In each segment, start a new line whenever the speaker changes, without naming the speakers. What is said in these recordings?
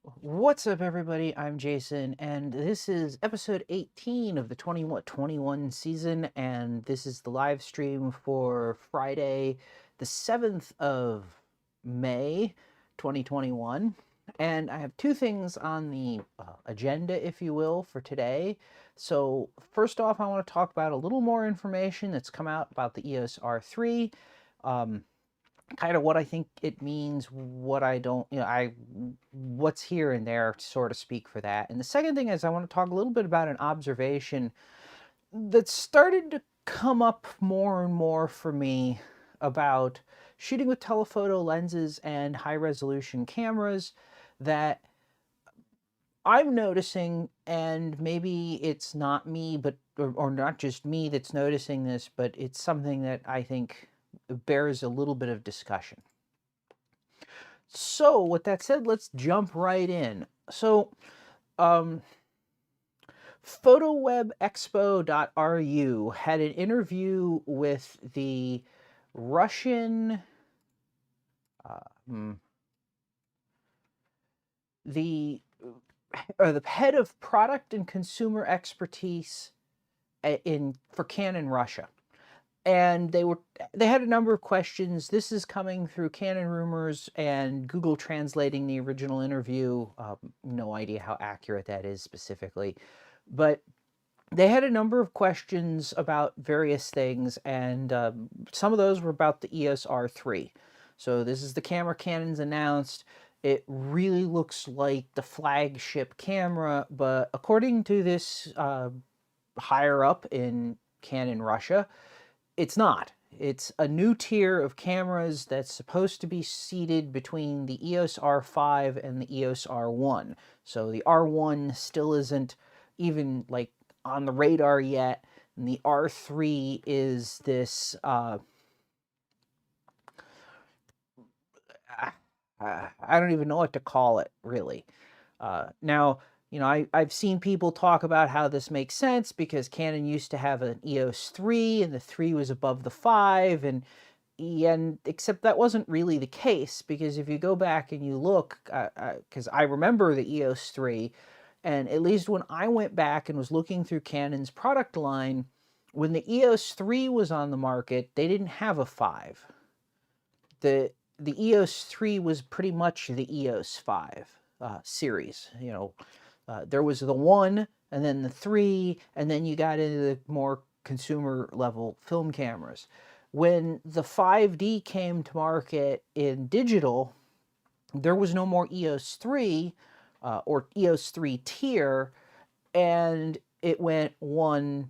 What's up, everybody? I'm Jason, and this is episode 18 of the 21 season, and this is the live stream for Friday, the 7th of May, 2021. And I have two things on the agenda, if you will, for today. So, first off, I want to talk about a little more information that's come out about the EOS R3. Um, Kind of what I think it means, what I don't, what's here and there, so to speak, for that. And the second thing is I want to talk a little bit about an observation that started to come up more and more for me about shooting with telephoto lenses and high resolution cameras that I'm noticing, and maybe it's not me, but or not just me that's noticing this, but it's something that I think bears a little bit of discussion. So, with that said, let's jump right in. So, um, photowebexpo.ru had an interview with the Russian, uh, hmm, the the head of product and consumer expertise for Canon Russia. And they had a number of questions. This is coming through Canon Rumors and Google translating the original interview. No idea how accurate that is specifically, but they had a number of questions about various things, and some of those were about the EOS R3. So this is the camera Canon's announced. It really looks like the flagship camera, but according to this higher up in Canon Russia, it's not. It's a new tier of cameras that's supposed to be seated between the EOS R5 and the EOS R1. So the R1 still isn't even like on the radar yet, and the R3 is this I don't even know what to call it, really. Now, I've seen people talk about how this makes sense because Canon used to have an EOS 3 and the 3 was above the 5, and except that wasn't really the case, because if you go back and you look, because I remember the EOS 3, and at least when I went back and was looking through Canon's product line, when the EOS 3 was on the market, they didn't have a 5. The EOS 3 was pretty much the EOS 5 series. There was the 1, and then the 3, and then you got into the more consumer level film cameras. When the 5D came to market in digital, there was no more EOS 3 or EOS 3 tier, and it went 1D,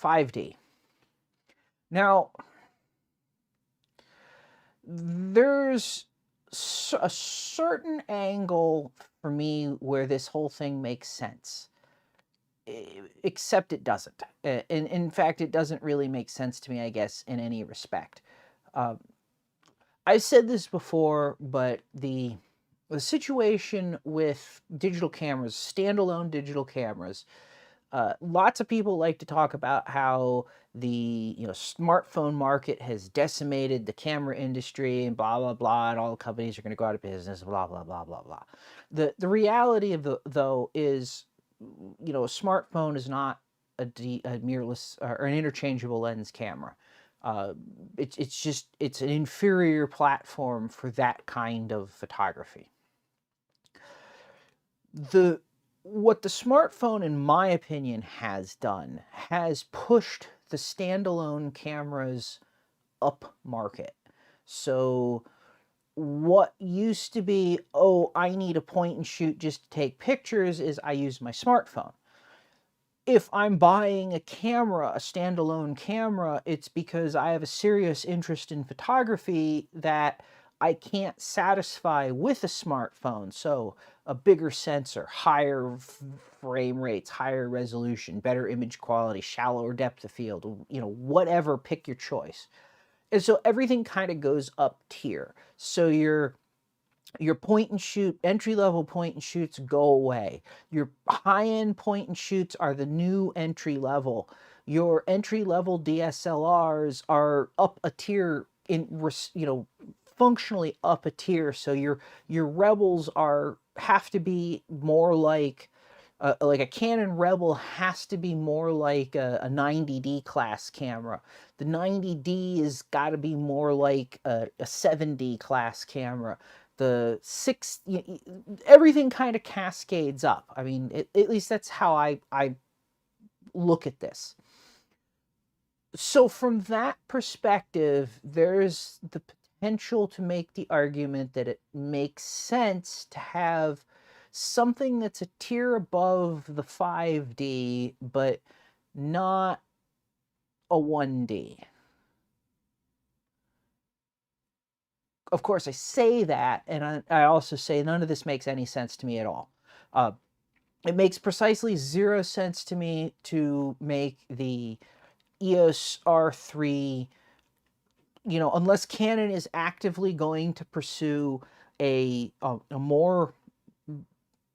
5D. Now, there's a certain angle for me where this whole thing makes sense, except it doesn't. In fact, it doesn't really make sense to me, I guess, in any respect. I've said this before, but the situation with digital cameras, standalone digital cameras, lots of people like to talk about how the smartphone market has decimated the camera industry and blah blah blah, and all the companies are going to go out of business, blah blah blah blah blah. The reality of though is, a smartphone is not a mirrorless or an interchangeable lens camera. It's an inferior platform for that kind of photography. The What the smartphone, in my opinion, has done has pushed the standalone cameras up market. So what used to be, oh, I need a point and shoot just to take pictures, is I use my smartphone. If I'm buying a camera, a standalone camera, it's because I have a serious interest in photography that I can't satisfy with a smartphone. So a bigger sensor, higher frame rates, higher resolution, better image quality, shallower depth of field, whatever, pick your choice. And so everything kind of goes up tier. So your point and shoot, entry level point and shoots go away. Your high end point and shoots are the new entry level. Your entry level DSLRs are up a tier functionally up a tier. So your Rebels have to be more like a Canon Rebel has to be more like a 90D class camera. The 90D has got to be more like a 7D class camera. The everything kind of cascades up. I mean, at least that's how I look at this. So from that perspective, there's the potential to make the argument that it makes sense to have something that's a tier above the 5D, but not a 1D. Of course, I say that, and I also say none of this makes any sense to me at all. It makes precisely 0 sense to me to make the EOS R3, unless Canon is actively going to pursue a more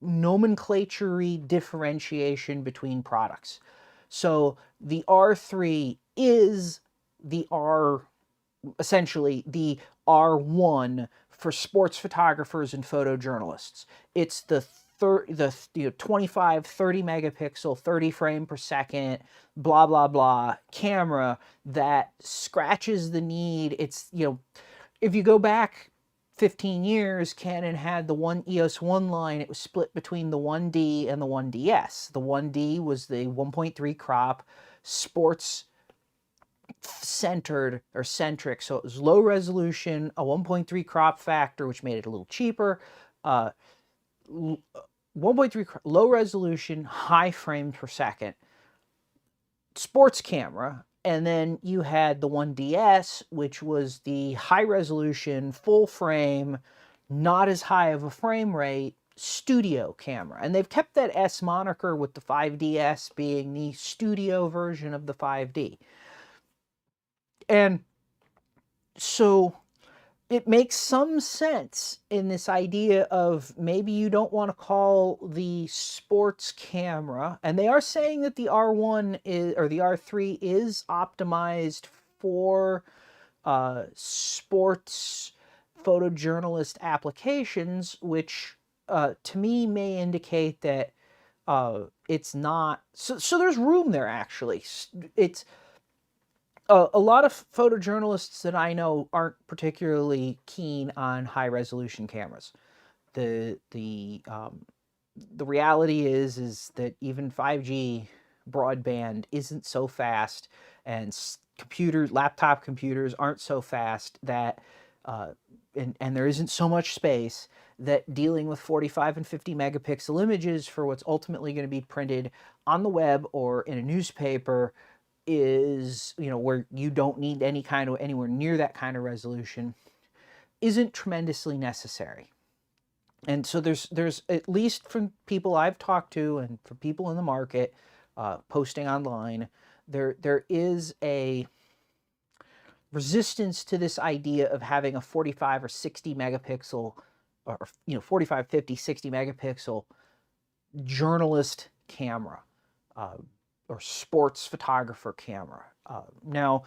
nomenclature-y differentiation between products. So the R3 is essentially the R1 for sports photographers and photojournalists. It's the 25, 30 megapixel, 30 frame per second, blah, blah, blah camera that scratches the need. It's, if you go back 15 years, Canon had the EOS 1 line. It was split between the 1D and the 1DS. The 1D was the 1.3 crop, sports centered or centric, so it was low resolution, a 1.3 crop factor, which made it a little cheaper. 1.3 low resolution, high frames per second sports camera. And then you had the 1DS, which was the high resolution, full frame, not as high of a frame rate studio camera. And they've kept that S moniker with the 5DS being the studio version of the 5D. And so it makes some sense in this idea of maybe you don't want to call the sports camera, and they are saying that the R1 is, or the R3 is optimized for sports photojournalist applications, which to me may indicate that it's not. So there's room there, actually. It's a lot of photojournalists that I know aren't particularly keen on high resolution cameras. The reality is that even 5G broadband isn't so fast, and laptop computers aren't so fast that and there isn't so much space that dealing with 45 and 50 megapixel images for what's ultimately going to be printed on the web or in a newspaper is, where you don't need anywhere near that kind of resolution, isn't tremendously necessary. And so there's at least from people I've talked to and from people in the market posting online, there is a resistance to this idea of having a 45 or 60 megapixel or 45, 50, 60 megapixel journalist camera. Or sports photographer camera. Now,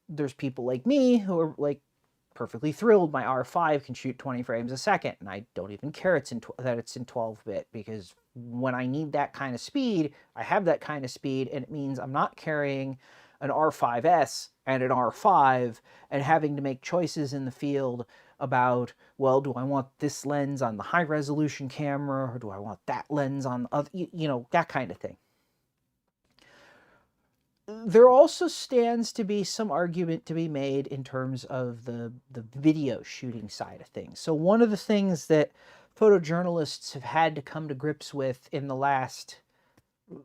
there's people like me who are like perfectly thrilled my R5 can shoot 20 frames a second, and I don't even care that it's in 12-bit, because when I need that kind of speed, I have that kind of speed, and it means I'm not carrying an R5S and an R5 and having to make choices in the field about, well, do I want this lens on the high resolution camera, or do I want that lens on the other, that kind of thing. There also stands to be some argument to be made in terms of the video shooting side of things. So one of the things that photojournalists have had to come to grips with in the last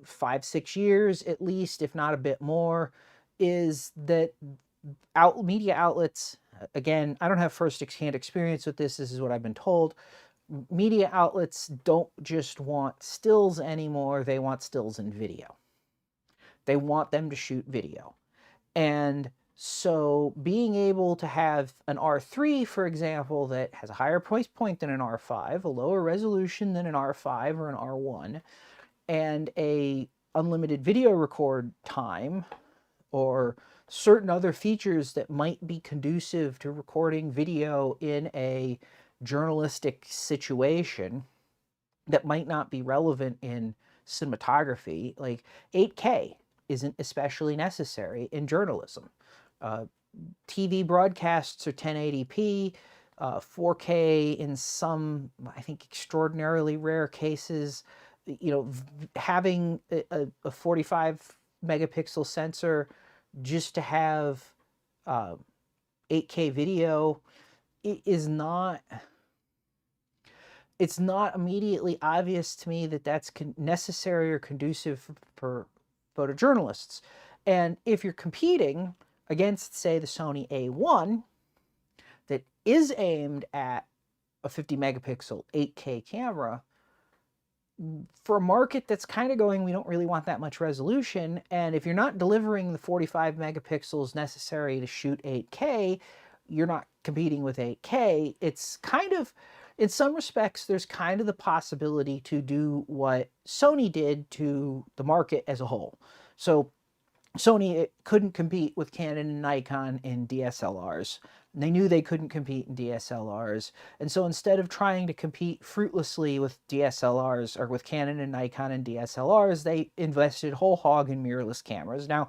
5-6 years, at least, if not a bit more, is that media outlets, again, I don't have first-hand experience with this is what I've been told, media outlets don't just want stills anymore, they want stills and video. They want them to shoot video. And so being able to have an R3, for example, that has a higher price point than an R5, a lower resolution than an R5 or an R1, and a unlimited video record time, or certain other features that might be conducive to recording video in a journalistic situation that might not be relevant in cinematography. Like 8K isn't especially necessary in journalism. TV broadcasts are 1080p, 4K in some, I think, extraordinarily rare cases. You know, having a 45 megapixel sensor just to have 8K video is not, it's not immediately obvious to me that that's necessary or conducive for photojournalists. And if you're competing against, say, the Sony A1 that is aimed at a 50 megapixel 8K camera, for a market that's kind of going, we don't really want that much resolution, and if you're not delivering the 45 megapixels necessary to shoot 8K, you're not competing with 8K. It's kind of, in some respects, there's kind of the possibility to do what Sony did to the market as a whole. So Sony couldn't compete with Canon and Nikon in DSLRs. And they knew they couldn't compete in DSLRs. And so instead of trying to compete fruitlessly with DSLRs or with Canon and Nikon and DSLRs, they invested whole hog in mirrorless cameras. Now,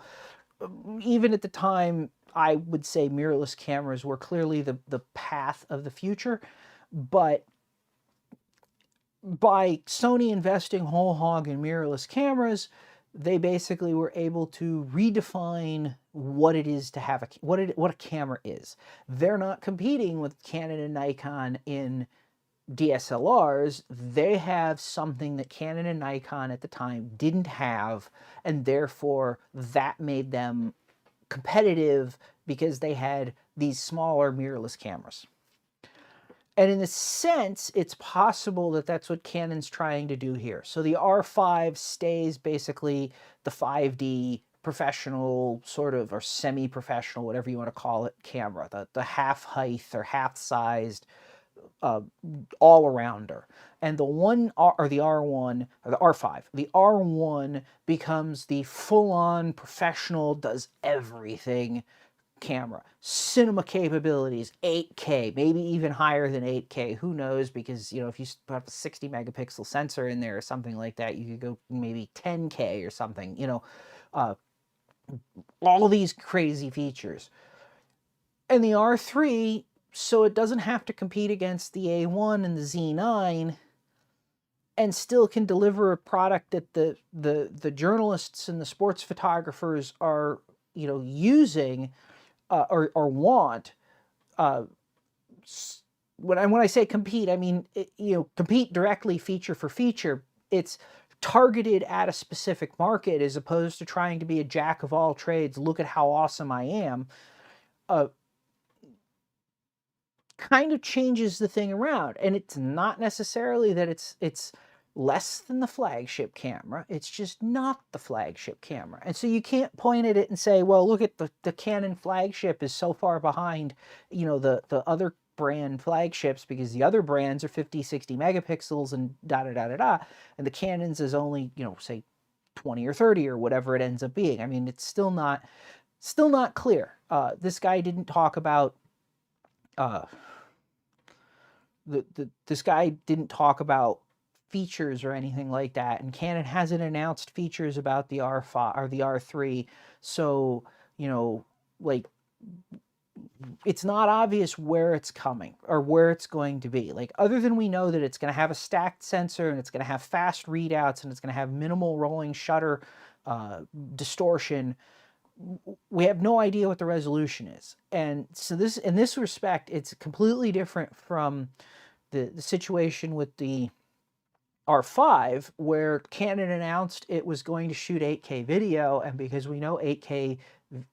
even at the time, I would say mirrorless cameras were clearly the path of the future. But by Sony investing whole hog in mirrorless cameras, they basically were able to redefine what it is to have what a camera is. They're not competing with Canon and Nikon in DSLRs. They have something that Canon and Nikon at the time didn't have, and therefore that made them competitive because they had these smaller mirrorless cameras. And in a sense, it's possible that that's what Canon's trying to do here. So the R5 stays basically the 5D professional sort of, or semi-professional, whatever you want to call it, camera, the half height or half sized all-arounder. And the R1, or the R5, the R1 becomes the full-on professional, does everything camera, cinema capabilities, 8K, maybe even higher than 8K, who knows, because, you know, if you put a 60 megapixel sensor in there or something like that, you could go maybe 10K or something, you know, all these crazy features. And the R3, so it doesn't have to compete against the A1 and the Z9, and still can deliver a product that the journalists and the sports photographers are, you know, using or want. When I say compete, I mean, you know, compete directly feature for feature. It's targeted at a specific market as opposed to trying to be a jack of all trades. Look at how awesome I am. Kind of changes the thing around, and it's not necessarily that it's less than the flagship camera. It's just not the flagship camera. And so you can't point at it and say, well, look at the Canon flagship is so far behind, you know, the other brand flagships, because the other brands are 50, 60 megapixels and da-da-da-da-da, and the Canon's is only, you know, say 20 or 30 or whatever it ends up being. I mean, it's still not clear. This guy didn't talk about this guy didn't talk about features or anything like that, and Canon hasn't announced features about the R5 or the R3, so, you know, like, it's not obvious where it's coming or where it's going to be. Like, other than we know that it's going to have a stacked sensor and it's going to have fast readouts and it's going to have minimal rolling shutter distortion, we have no idea what the resolution is. And so this, in this respect, it's completely different from the situation with the R5, where Canon announced it was going to shoot 8K video, and because we know 8K,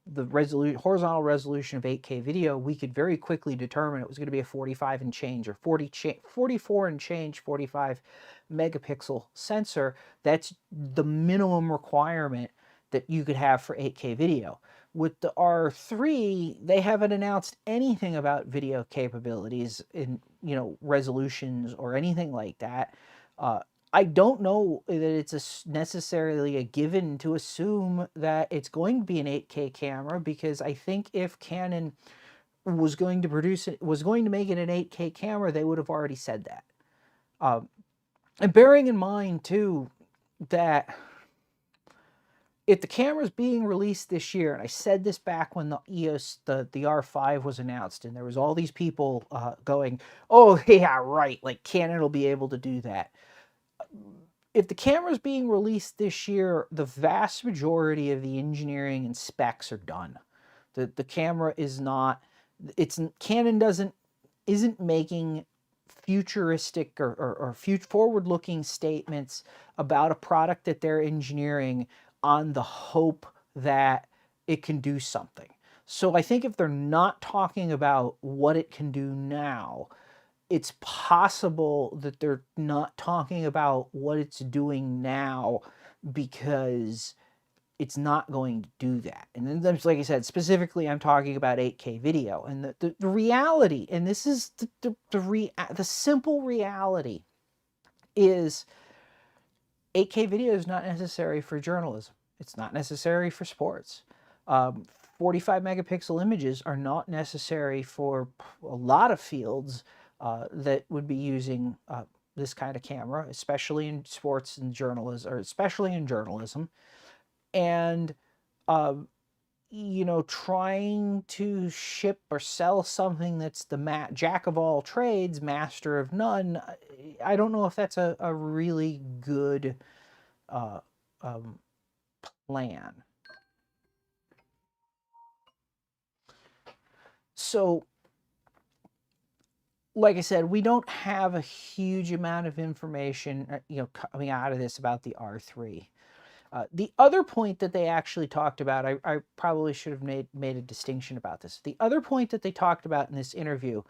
the horizontal resolution of 8K video, we could very quickly determine it was going to be a 45 and change or 44 and change 45 megapixel sensor. That's the minimum requirement that you could have for 8K video. With the R3, they haven't announced anything about video capabilities in, you know, resolutions or anything like that. I don't know that it's necessarily a given to assume that it's going to be an 8K camera, because I think if Canon was going to make it an 8K camera, they would have already said that. And bearing in mind too that if the camera's being released this year, and I said this back when the EOS, the R5 was announced, and there was all these people going, oh yeah, right, like Canon will be able to do that. If the camera's being released this year, the vast majority of the engineering and specs are done. The camera is not, Canon isn't making futuristic or forward-looking statements about a product that they're engineering on the hope that it can do something. So I think if they're not talking about what it can do now, it's possible that they're not talking about what it's doing now because it's not going to do that. And then, like I said, specifically, I'm talking about 8K video. And the reality, and this is the simple reality, is 8K video is not necessary for journalism. It's not necessary for sports. 45 megapixel images are not necessary for a lot of fields that would be using this kind of camera, especially in sports and journalism, or especially in journalism. And you know, trying to ship or sell something that's the jack of all trades, master of none, I don't know if that's a really good plan. So, like I said, we don't have a huge amount of information, you know, coming out of this about the R3. The other point that they actually talked about, I probably should have made a distinction about this. The other point that they talked about in this interview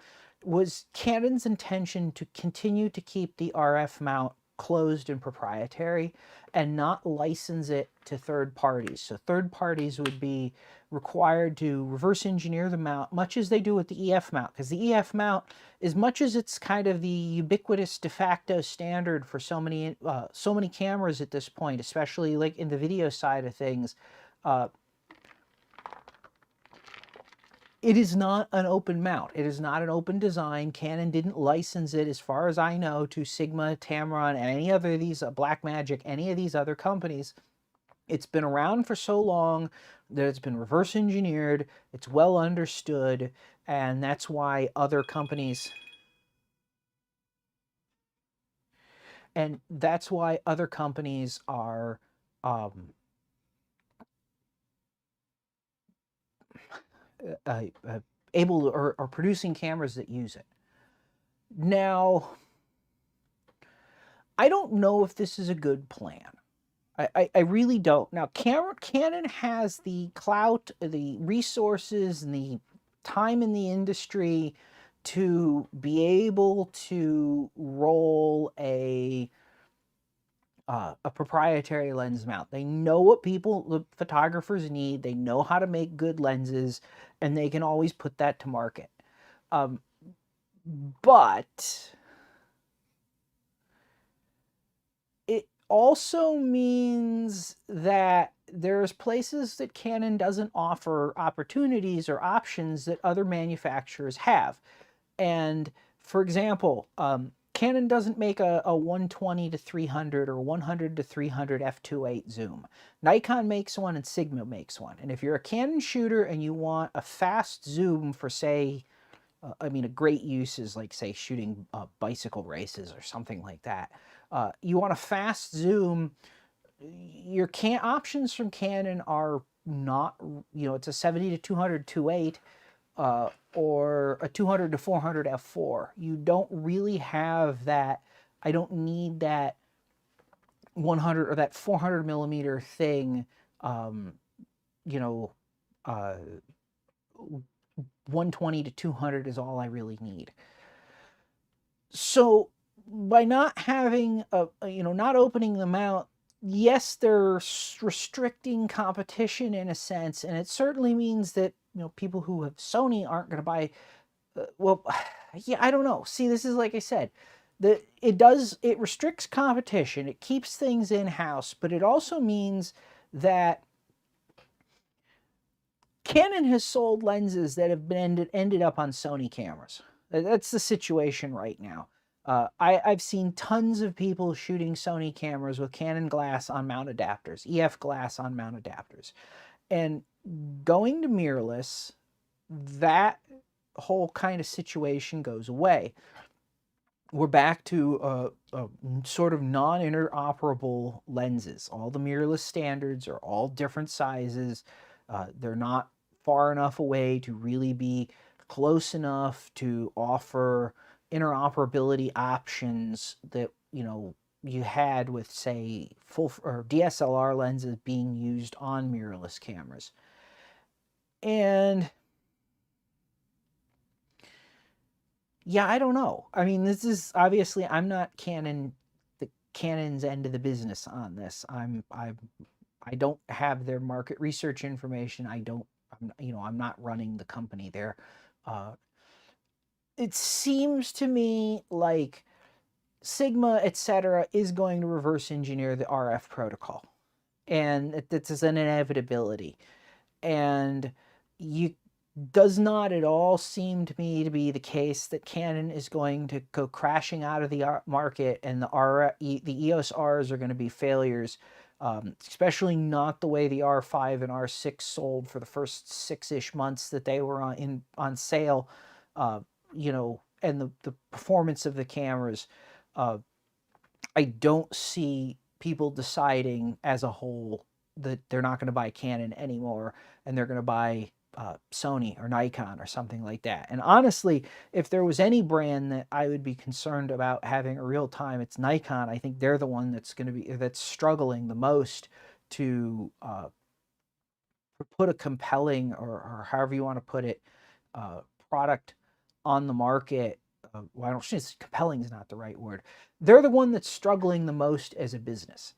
was Canon's intention to continue to keep the RF mount closed and proprietary and not license it to third parties. So third parties would be required to reverse engineer the mount, much as they do with the EF mount, because the EF mount, as much as it's kind of the ubiquitous de facto standard for so many cameras at this point, especially like in the video side of things, it is not an open mount. It is not an open design. Canon didn't license it, as far as I know, to Sigma, Tamron, and any other of these, Blackmagic, any of these other companies. It's been around for so long that it's been reverse engineered, it's well understood, and that's why other companies are able to, or producing cameras that use it. Now, I don't know if this is a good plan. I really don't. Now, Canon has the clout, the resources, and the time in the industry to be able to roll a proprietary lens mount. They know what the photographers need. They know how to make good lenses, and they can always put that to market. But it also means that there's places that Canon doesn't offer opportunities or options that other manufacturers have. And for example, Canon doesn't make a 120 to 300 or 100 to 300 f2.8 zoom. Nikon makes one and Sigma makes one. And if you're a Canon shooter and you want a fast zoom for, say, I mean, a great use is like, say, shooting bicycle races or something like that. You want a fast zoom, your options from Canon are not, you know, it's a 70 to 200 2.8 or a 200 to 400 f4. You don't really have that. I don't need that 100 or that 400 millimeter thing, you know, 120 to 200 is all I really need. So by not having not opening them out, yes, they're restricting competition in a sense, and it certainly means that, you know, people who have Sony aren't going to buy. Well, yeah, I don't know. See, this is, like I said, it restricts competition, it keeps things in-house, but it also means that Canon has sold lenses that have been ended up on Sony cameras. That's the situation right now. I've seen tons of people shooting Sony cameras with Canon glass on mount adapters, EF glass on mount adapters. And going to mirrorless, that whole kind of situation goes away. We're back to sort of non-interoperable lenses. All the mirrorless standards are all different sizes. They're not far enough away to really be close enough to offer interoperability options that, you know, you had with, say, full or DSLR lenses being used on mirrorless cameras. And yeah, I don't know. I mean, this is obviously, I'm not Canon's end of the business on this. I don't have their market research information. I'm not running the company there. Uh, it seems to me like Sigma, etc., is going to reverse engineer the RF protocol, and this is an inevitability. And you does not at all seem to me to be the case that Canon is going to go crashing out of the market and the EOS Rs are going to be failures, especially not the way the R5 and R6 sold for the first 6-ish months that they were on sale, you know, and the performance of the cameras. I don't see people deciding as a whole that they're not going to buy Canon anymore and they're going to buy Sony or Nikon or something like that. And honestly, if there was any brand that I would be concerned about having a real time, it's Nikon. I think they're the one that's struggling the most to put a compelling, or however you want to put it, product on the market. Well, I don't think compelling is not the right word. They're the one that's struggling the most as a business.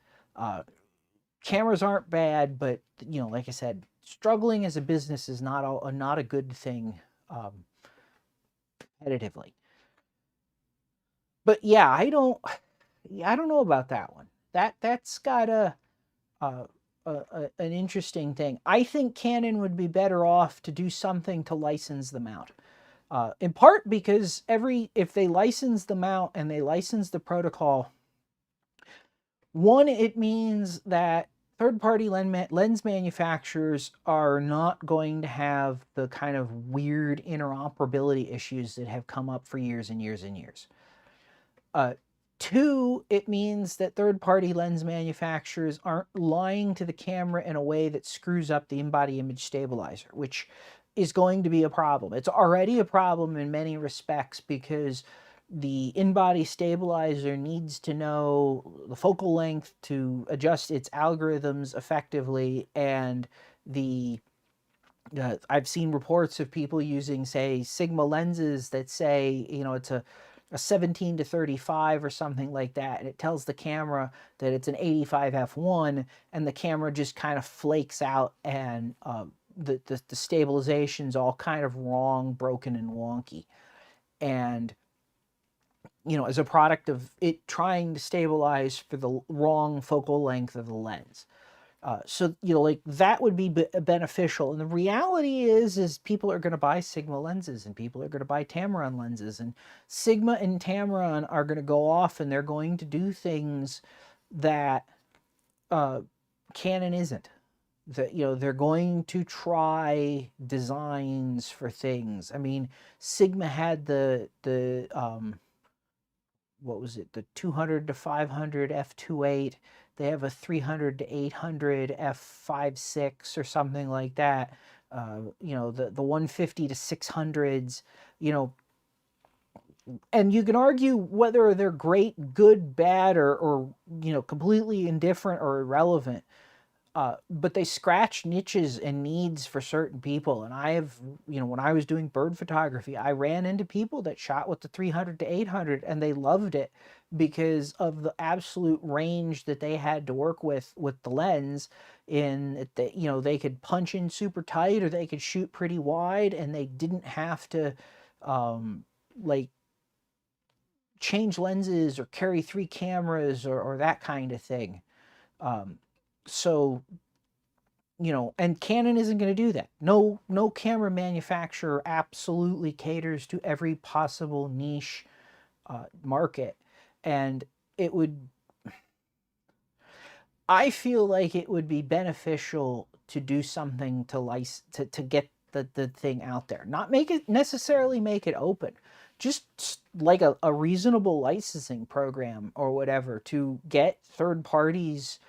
Cameras aren't bad, but, you know, like I said, struggling as a business is not a good thing competitively. But yeah, I don't know about that one. That's got an interesting thing. I think Canon would be better off to do something to license the mount. In part because if they license the mount and they license the protocol, one, it means that third-party lens manufacturers are not going to have the kind of weird interoperability issues that have come up for years and years and years. Two, it means that third-party lens manufacturers aren't lying to the camera in a way that screws up the in-body image stabilizer, which is going to be a problem. It's already a problem in many respects because the in-body stabilizer needs to know the focal length to adjust its algorithms effectively, and I've seen reports of people using, say, Sigma lenses that say, you know, it's a 17 to 35 or something like that, and it tells the camera that it's an 85 f1, and the camera just kind of flakes out, and the stabilization's all kind of wrong, broken, and wonky. And, you know, as a product of it trying to stabilize for the wrong focal length of the lens. So, you know, like that would be beneficial. And the reality is people are going to buy Sigma lenses and people are going to buy Tamron lenses, and Sigma and Tamron are going to go off and they're going to do things that Canon isn't. That, you know, they're going to try designs for things. I mean, Sigma had the what was it, the 200 to 500 f2.8. They have a 300 to 800 f5.6 or something like that. You know, the 150 to 600s, you know, and you can argue whether they're great, good, bad, or you know, completely indifferent or irrelevant. But they scratch niches and needs for certain people. And I have, you know, when I was doing bird photography, I ran into people that shot with the 300 to 800 and they loved it because of the absolute range that they had to work with the lens. In that, you know, they could punch in super tight or they could shoot pretty wide, and they didn't have to like change lenses or carry 3 cameras or that kind of thing. So, you know, and Canon isn't going to do that. No camera manufacturer absolutely caters to every possible niche market. And it would, I feel like it would be beneficial to do something to get the thing out there. Not make it necessarily make it open. Just like a reasonable licensing program or whatever to get third parties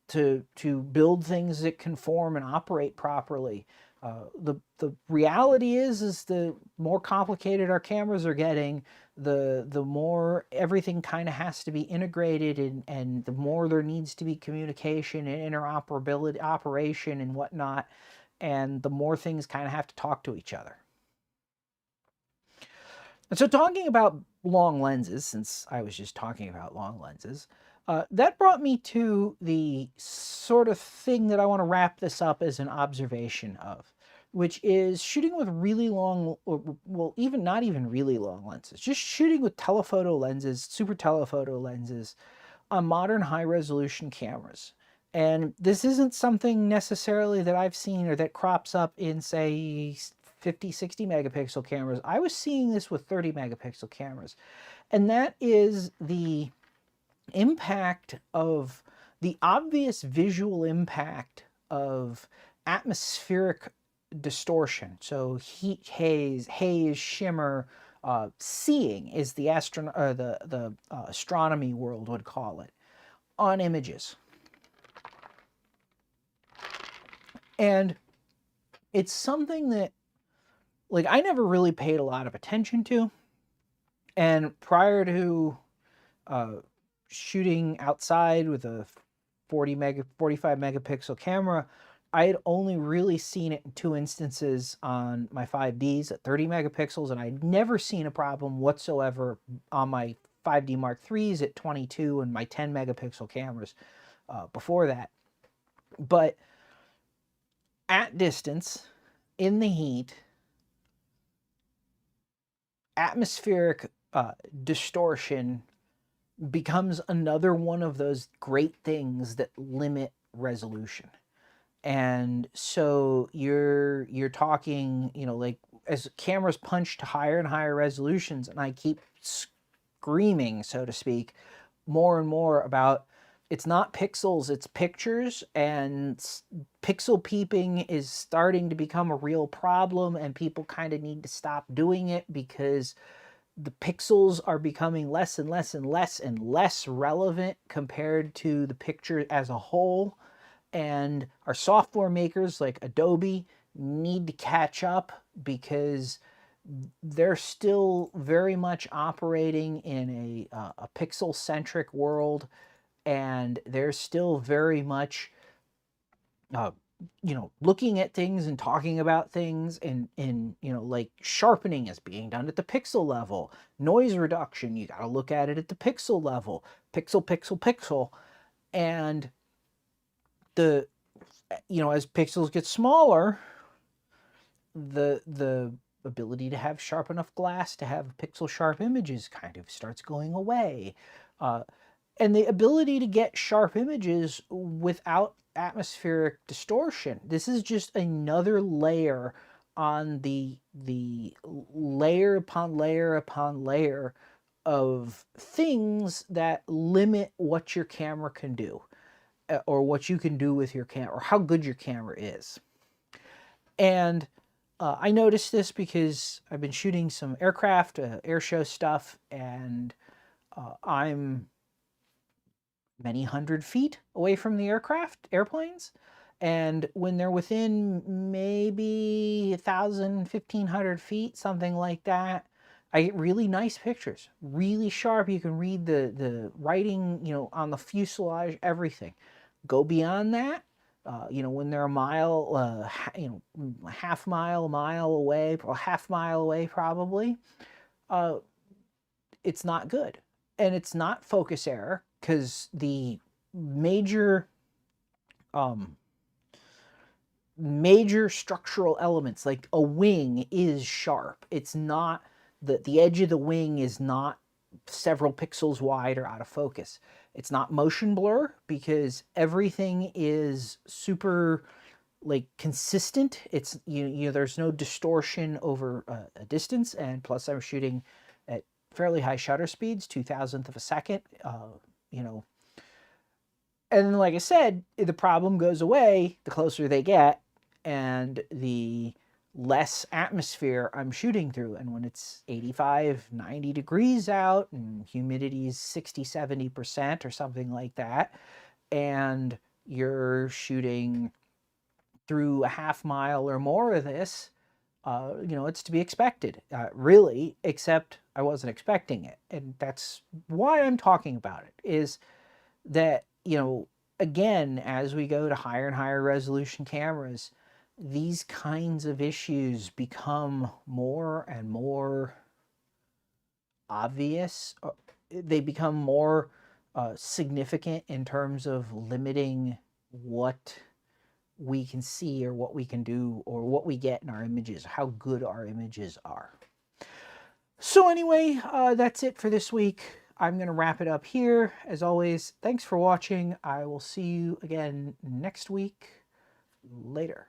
to build things that conform and operate properly. The reality is the more complicated our cameras are getting, the more everything kind of has to be integrated, and the more there needs to be communication and interoperability, operation and whatnot, and the more things kind of have to talk to each other. And so talking about long lenses, since I was just talking about long lenses, that brought me to the sort of thing that I want to wrap this up as an observation of, which is shooting with really long, or, well, even not even really long lenses, just shooting with telephoto lenses, super telephoto lenses on modern high resolution cameras. And this isn't something necessarily that I've seen or that crops up in, say, 50, 60 megapixel cameras. I was seeing this with 30 megapixel cameras. And that is the impact of the obvious visual impact of atmospheric distortion. So heat, haze, shimmer, seeing is the astronomy world would call it, on images. And it's something that, like, I never really paid a lot of attention to. And prior to shooting outside with a 45 megapixel camera, I had only really seen it in 2 instances on my 5Ds at 30 megapixels, and I'd never seen a problem whatsoever on my 5D Mark IIIs at 22 and my 10 megapixel cameras before that. But at distance, in the heat, atmospheric distortion becomes another one of those great things that limit resolution. And so you're talking, you know, like as cameras punch to higher and higher resolutions, and I keep screaming, so to speak, more and more about it's not pixels, it's pictures, and pixel peeping is starting to become a real problem, and people kind of need to stop doing it because the pixels are becoming less and less and less and less relevant compared to the picture as a whole. And our software makers like Adobe need to catch up because they're still very much operating in a pixel-centric world, and they're still very much you know, looking at things and talking about things, and you know, like sharpening is being done at the pixel level. Noise reduction, you got to look at it at the pixel level. Pixel, pixel, pixel. And the, you know, as pixels get smaller, the ability to have sharp enough glass to have pixel sharp images kind of starts going away. And the ability to get sharp images without atmospheric distortion. This is just another layer on the layer upon layer upon layer of things that limit what your camera can do, or what you can do with your camera, or how good your camera is. And I noticed this because I've been shooting some aircraft, air show stuff, and I'm many hundred feet away from the airplanes. And when they're within maybe 1,000, 1,500 feet, something like that, I get really nice pictures, really sharp. You can read the writing, you know, on the fuselage, everything. Go beyond that, you know, when they're a mile, you know, half mile, a mile away, or half mile away probably, it's not good. And it's not focus error, because the major major structural elements like a wing is sharp. It's not the edge of the wing is not several pixels wide or out of focus. It's not motion blur because everything is super like consistent. It's there's no distortion over a distance, and plus I'm shooting at fairly high shutter speeds, 2,000th of a second. You know, and like I said, the problem goes away the closer they get, and the less atmosphere I'm shooting through. And when it's 85, 90 degrees out and humidity is 60, 70% or something like that, and you're shooting through a half mile or more of this, it's to be expected, really, except I wasn't expecting it. And that's why I'm talking about it, is that, again, as we go to higher and higher resolution cameras, these kinds of issues become more and more obvious. They become more significant in terms of limiting what we can see or what we can do or what we get in our images, how good our images are. So anyway, that's it for this week. I'm going to wrap it up here. As always, thanks for watching. I will see you again next week. Later.